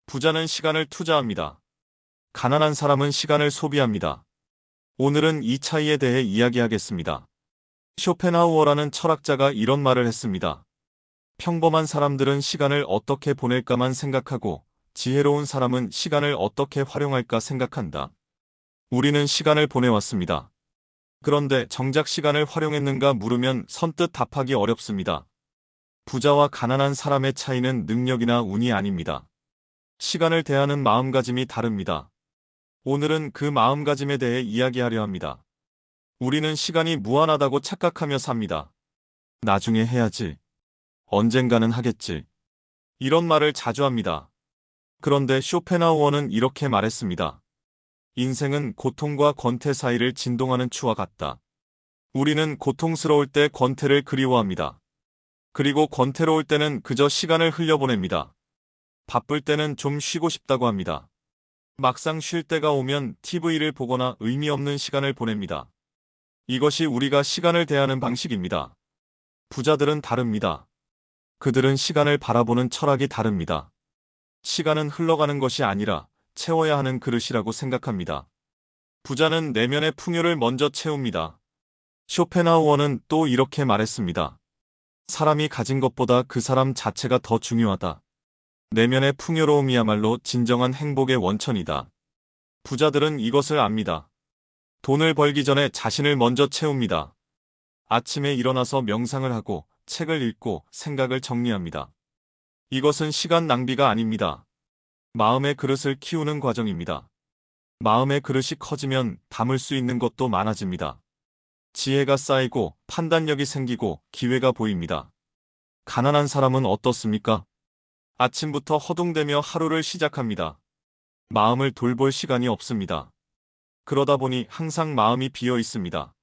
부자는 시간을 투자합니다. 가난한 사람은 시간을 소비합니다. 오늘은 이 차이에 대해 이야기하겠습니다. 쇼펜하우어라는 철학자가 이런 말을 했습니다. 평범한 사람들은 시간을 어떻게 보낼까만 생각하고 지혜로운 사람은 시간을 어떻게 활용할까 생각한다. 우리는 시간을 보내왔습니다. 그런데 정작 시간을 활용했는가 물으면 선뜻 답하기 어렵습니다. 부자와 가난한 사람의 차이는 능력이나 운이 아닙니다. 시간을 대하는 마음가짐이 다릅니다. 오늘은 그 마음가짐에 대해 이야기하려 합니다. 우리는 시간이 무한하다고 착각하며 삽니다. 나중에 해야지. 언젠가는 하겠지. 이런 말을 자주 합니다. 그런데 쇼펜하우어는 이렇게 말했습니다. 인생은 고통과 권태 사이를 진동하는 추와 같다. 우리는 고통스러울 때 권태를 그리워합니다. 그리고 권태로울 때는 그저 시간을 흘려보냅니다. 바쁠 때는 좀 쉬고 싶다고 합니다. 막상 쉴 때가 오면 TV를 보거나 의미 없는 시간을 보냅니다. 이것이 우리가 시간을 대하는 방식입니다. 부자들은 다릅니다. 그들은 시간을 바라보는 철학이 다릅니다. 시간은 흘러가는 것이 아니라 채워야 하는 그릇이라고 생각합니다. 부자는 내면의 풍요를 먼저 채웁니다. 쇼펜하우어는 또 이렇게 말했습니다. 사람이 가진 것보다 그 사람 자체가 더 중요하다. 내면의 풍요로움이야말로 진정한 행복의 원천이다. 부자들은 이것을 압니다. 돈을 벌기 전에 자신을 먼저 채웁니다. 아침에 일어나서 명상을 하고 책을 읽고 생각을 정리합니다. 이것은 시간 낭비가 아닙니다. 마음의 그릇을 키우는 과정입니다. 마음의 그릇이 커지면 담을 수 있는 것도 많아집니다. 지혜가 쌓이고 판단력이 생기고 기회가 보입니다. 가난한 사람은 어떻습니까? 아침부터 허둥대며 하루를 시작합니다. 마음을 돌볼 시간이 없습니다. 그러다 보니 항상 마음이 비어 있습니다.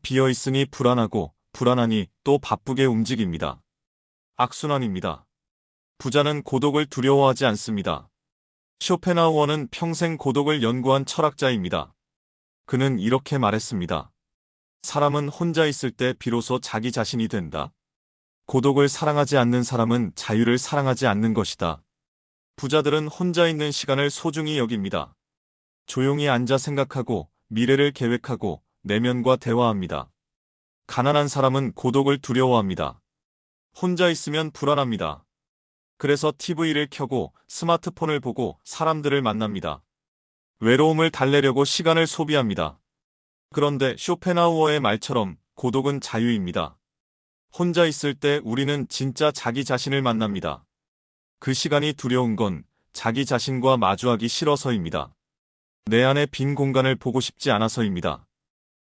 비어 있으니 불안하고 불안하니 또 바쁘게 움직입니다. 악순환입니다. 부자는 고독을 두려워하지 않습니다. 쇼펜하우어는 평생 고독을 연구한 철학자입니다. 그는 이렇게 말했습니다. 사람은 혼자 있을 때 비로소 자기 자신이 된다. 고독을 사랑하지 않는 사람은 자유를 사랑하지 않는 것이다. 부자들은 혼자 있는 시간을 소중히 여깁니다. 조용히 앉아 생각하고 미래를 계획하고 내면과 대화합니다. 가난한 사람은 고독을 두려워합니다. 혼자 있으면 불안합니다. 그래서 TV를 켜고 스마트폰을 보고 사람들을 만납니다. 외로움을 달래려고 시간을 소비합니다. 그런데 쇼펜하우어의 말처럼 고독은 자유입니다. 혼자 있을 때 우리는 진짜 자기 자신을 만납니다. 그 시간이 두려운 건 자기 자신과 마주하기 싫어서입니다. 내 안의 빈 공간을 보고 싶지 않아서입니다.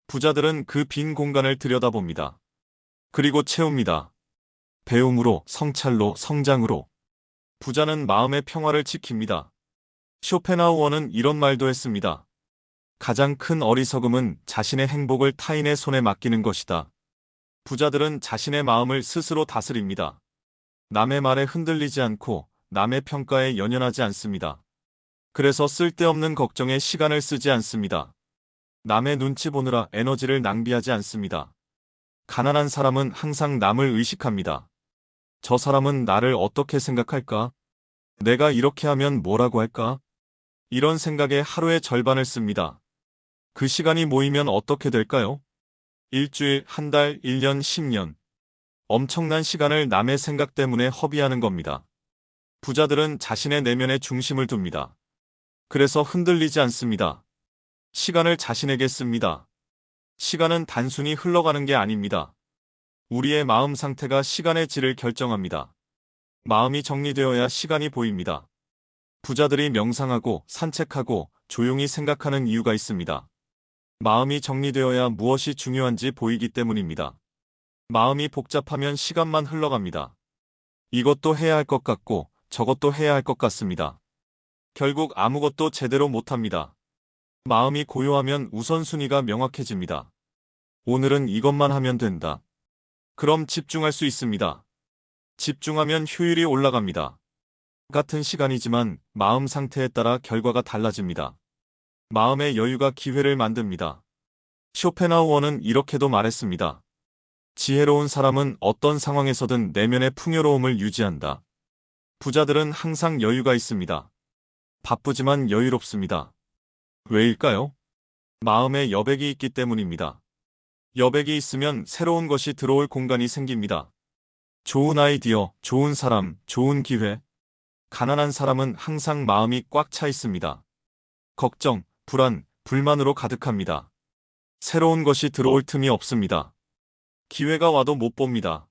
부자들은 그 빈 공간을 들여다봅니다. 그리고 채웁니다. 배움으로, 성찰로, 성장으로. 부자는 마음의 평화를 지킵니다. 쇼펜하우어는 이런 말도 했습니다. 가장 큰 어리석음은 자신의 행복을 타인의 손에 맡기는 것이다. 부자들은 자신의 마음을 스스로 다스립니다. 남의 말에 흔들리지 않고 남의 평가에 연연하지 않습니다. 그래서 쓸데없는 걱정에 시간을 쓰지 않습니다. 남의 눈치 보느라 에너지를 낭비하지 않습니다. 가난한 사람은 항상 남을 의식합니다. 저 사람은 나를 어떻게 생각할까? 내가 이렇게 하면 뭐라고 할까? 이런 생각에 하루의 절반을 씁니다. 그 시간이 모이면 어떻게 될까요? 일주일, 한 달, 1년, 10년. 엄청난 시간을 남의 생각 때문에 허비하는 겁니다. 부자들은 자신의 내면에 중심을 둡니다. 그래서 흔들리지 않습니다. 시간을 자신에게 씁니다. 시간은 단순히 흘러가는 게 아닙니다. 우리의 마음 상태가 시간의 질을 결정합니다. 마음이 정리되어야 시간이 보입니다. 부자들이 명상하고 산책하고 조용히 생각하는 이유가 있습니다. 마음이 정리되어야 무엇이 중요한지 보이기 때문입니다. 마음이 복잡하면 시간만 흘러갑니다. 이것도 해야 할 것 같고 저것도 해야 할 것 같습니다. 결국 아무것도 제대로 못합니다. 마음이 고요하면 우선순위가 명확해집니다. 오늘은 이것만 하면 된다. 그럼 집중할 수 있습니다. 집중하면 효율이 올라갑니다. 같은 시간이지만 마음 상태에 따라 결과가 달라집니다. 마음의 여유가 기회를 만듭니다. 쇼펜하우어는 이렇게도 말했습니다. 지혜로운 사람은 어떤 상황에서든 내면의 풍요로움을 유지한다. 부자들은 항상 여유가 있습니다. 바쁘지만 여유롭습니다. 왜일까요? 마음에 여백이 있기 때문입니다. 여백이 있으면 새로운 것이 들어올 공간이 생깁니다. 좋은 아이디어, 좋은 사람, 좋은 기회. 가난한 사람은 항상 마음이 꽉 차 있습니다. 걱정, 불안, 불만으로 가득합니다. 새로운 것이 들어올 틈이 없습니다. 기회가 와도 못 봅니다.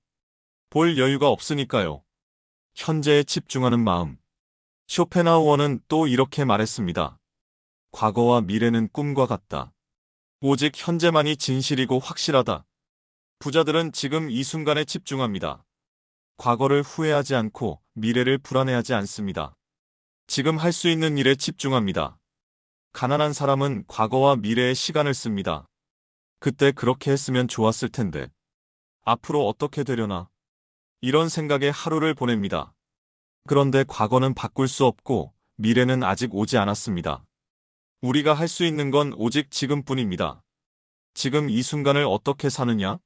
볼 여유가 없으니까요. 현재에 집중하는 마음. 쇼펜하우어는 또 이렇게 말했습니다. 과거와 미래는 꿈과 같다. 오직 현재만이 진실이고 확실하다. 부자들은 지금 이 순간에 집중합니다. 과거를 후회하지 않고 미래를 불안해하지 않습니다. 지금 할 수 있는 일에 집중합니다. 가난한 사람은 과거와 미래에 시간을 씁니다. 그때 그렇게 했으면 좋았을 텐데. 앞으로 어떻게 되려나? 이런 생각에 하루를 보냅니다. 그런데 과거는 바꿀 수 없고 미래는 아직 오지 않았습니다. 우리가 할 수 있는 건 오직 지금뿐입니다. 지금 이 순간을 어떻게 사느냐?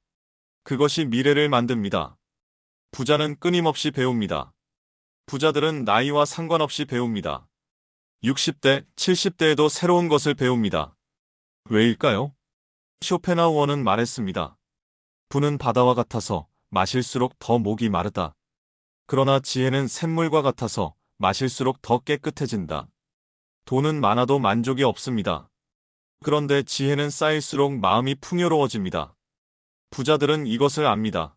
그것이 미래를 만듭니다. 부자는 끊임없이 배웁니다. 부자들은 나이와 상관없이 배웁니다. 60대, 70대에도 새로운 것을 배웁니다. 왜일까요? 쇼펜하우어는 말했습니다. 부는 바다와 같아서 마실수록 더 목이 마르다. 그러나 지혜는 샘물과 같아서 마실수록 더 깨끗해진다. 돈은 많아도 만족이 없습니다. 그런데 지혜는 쌓일수록 마음이 풍요로워집니다. 부자들은 이것을 압니다.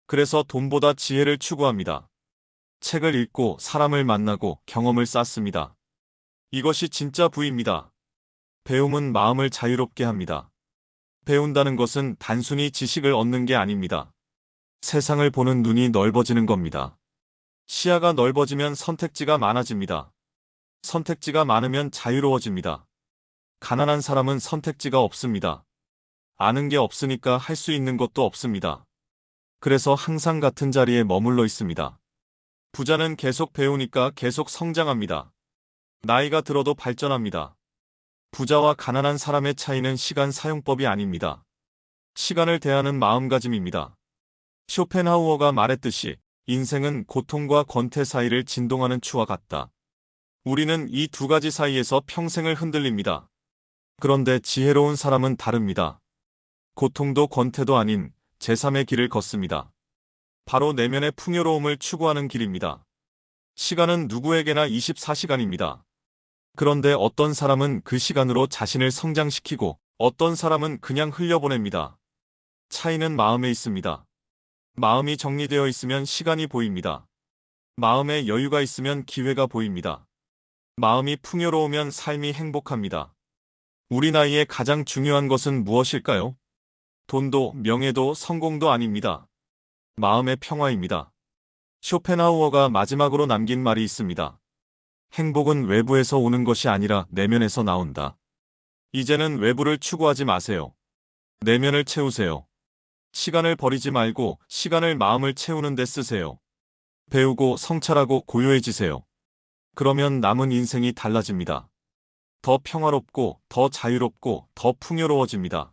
그래서 돈보다 지혜를 추구합니다. 책을 읽고 사람을 만나고 경험을 쌓습니다. 이것이 진짜 부입니다. 배움은 마음을 자유롭게 합니다. 배운다는 것은 단순히 지식을 얻는 게 아닙니다. 세상을 보는 눈이 넓어지는 겁니다. 시야가 넓어지면 선택지가 많아집니다. 선택지가 많으면 자유로워집니다. 가난한 사람은 선택지가 없습니다. 아는 게 없으니까 할 수 있는 것도 없습니다. 그래서 항상 같은 자리에 머물러 있습니다. 부자는 계속 배우니까 계속 성장합니다. 나이가 들어도 발전합니다. 부자와 가난한 사람의 차이는 시간 사용법이 아닙니다. 시간을 대하는 마음가짐입니다. 쇼펜하우어가 말했듯이 인생은 고통과 권태 사이를 진동하는 추와 같다. 우리는 이 두 가지 사이에서 평생을 흔들립니다. 그런데 지혜로운 사람은 다릅니다. 고통도 권태도 아닌 제3의 길을 걷습니다. 바로 내면의 풍요로움을 추구하는 길입니다. 시간은 누구에게나 24시간입니다. 그런데 어떤 사람은 그 시간으로 자신을 성장시키고 어떤 사람은 그냥 흘려보냅니다. 차이는 마음에 있습니다. 마음이 정리되어 있으면 시간이 보입니다. 마음에 여유가 있으면 기회가 보입니다. 마음이 풍요로우면 삶이 행복합니다. 우리 나이에 가장 중요한 것은 무엇일까요? 돈도 명예도 성공도 아닙니다. 마음의 평화입니다. 쇼펜하우어가 마지막으로 남긴 말이 있습니다. 행복은 외부에서 오는 것이 아니라 내면에서 나온다. 이제는 외부를 추구하지 마세요. 내면을 채우세요. 시간을 버리지 말고 시간을 마음을 채우는 데 쓰세요. 배우고 성찰하고 고요해지세요. 그러면 남은 인생이 달라집니다. 더 평화롭고 더 자유롭고 더 풍요로워집니다.